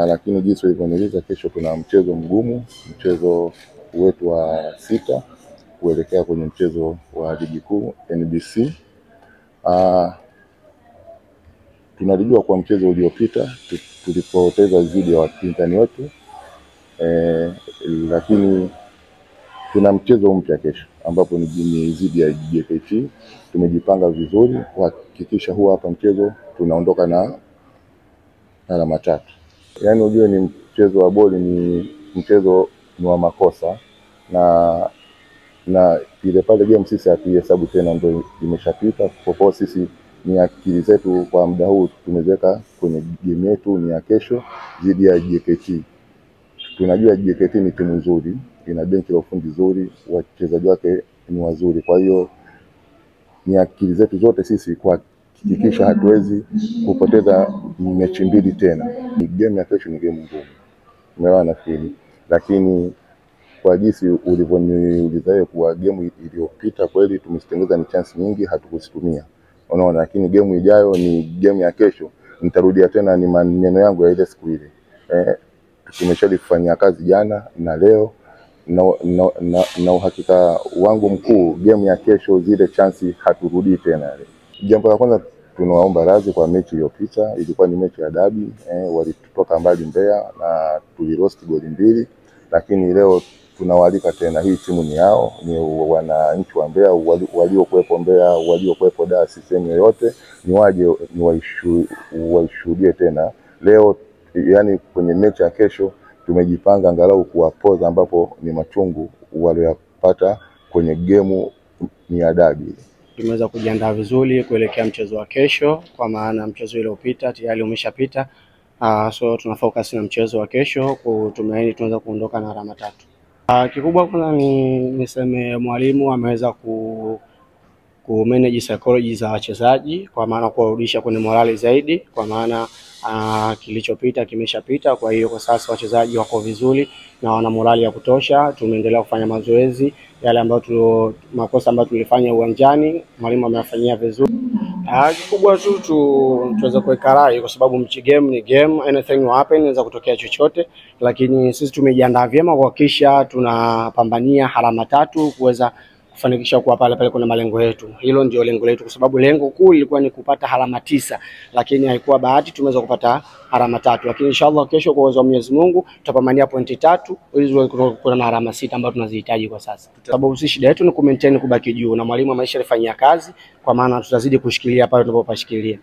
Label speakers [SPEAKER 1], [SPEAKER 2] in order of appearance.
[SPEAKER 1] lakini jinsi walivyoniuliza, kesho tuna mchezo mgumu, mchezo wetu wa 6 kuelekea kwenye mchezo wa ligi kuu NBC. Tunalijua kwa mchezo uliopita tulipoteza dhidi ya wapinzani wetu, lakini tuna mchezo mpya kesho ambapo ni dhidi ya JKT. Tumejipanga vizuri kuhakikisha huwa hapa mchezo tunaondoka na alama 3. Yaani unajua ni mchezo wa boli, ni mchezo wa makosa, na ile pale game sisi hatuhesabu tena, ndio imeshapita. Kwa sisi ni akili zetu kwa muda huu tumeweka kwenye game yetu ni ya kesho dhidi ya JKT. Tunajua JKT ni timu nzuri, ina benchi la ufundi nzuri, wachezaji wake ni wazuri. Kwa hiyo ni akili zetu zote sisi kwa kuhakikisha hatuwezi kupoteza mechi mbili tena. Ni game ya kesho, ni game ngumu, umeona nafikiri, lakini kwa jinsi ulivyoniuliza wewe kwa game iliyopita, kweli tumesitengeza ni chance nyingi hatukuzitumia, unaona. Lakini game ijayo ni game ya kesho, nitarudia tena ni maneno yangu ya ile siku ile. Tumeshalifanyia kazi jana na leo, na uhakika wangu mkuu game ya kesho zile chance haturudi tena. Jambo la kwanza tunawaomba radhi kwa mechi iliyopita, ilikuwa ni mechi ya dabi, walitutoka mbali Mbeya na tulirost goli 2, lakini leo tunawalika tena. Hii timu ni yao, ni wananchi wa Mbeya waliokuepo Mbeya, waliokuepo Dar, sehemu yote, ni waje ni waishuhudie tena leo. Yani kwenye mechi ya kesho tumejipanga angalau kuwapoza ambapo ni machungu waliyopata kwenye game ni ya dabi.
[SPEAKER 2] Tumeweza kujiandaa vizuri kuelekea mchezo wa kesho, kwa maana mchezo uliopita tayari umeshapita. So tuna focus na mchezo wa kesho, kutumaini tunaweza kuondoka na alama 3. Kikubwa kwanza niseme mwalimu ameweza ku manage psychology za wachezaji, kwa maana kuwarudisha kwenye morali zaidi, kwa maana kilichopita kimeshapita. Kwa hiyo kwa sasa wachezaji wako vizuri na wana morali ya kutosha. Tumeendelea kufanya mazoezi yale ambayo makosa ambayo tulifanya uwanjani mwalimu ameyafanyia vizuri. Kikubwa tu tuweze kuweka rai, kwa sababu game ni game, anything will happen, inaweza kutokea chochote, lakini sisi tumejiandaa vyema kuhakikisha tunapambania alama 3 kuweza kufanikisha kuwa pale kuna malengo yetu. Hilo ndio lengo letu, kwa sababu lengo kuu lilikuwa ni kupata alama 9, lakini haikuwa bahati tumeweza kupata alama 3. Lakini inshallah kesho kwa uwezo wa Mwenyezi Mungu tutapambania pointi 3 ili kuna na alama 6 ambazo tunazihitaji kwa sasa. Sababu sisi shida yetu ni ku maintain kubaki juu, na mwalimu ameshalifanyia kazi, kwa maana tutazidi kushikilia pale tunapopashikilia.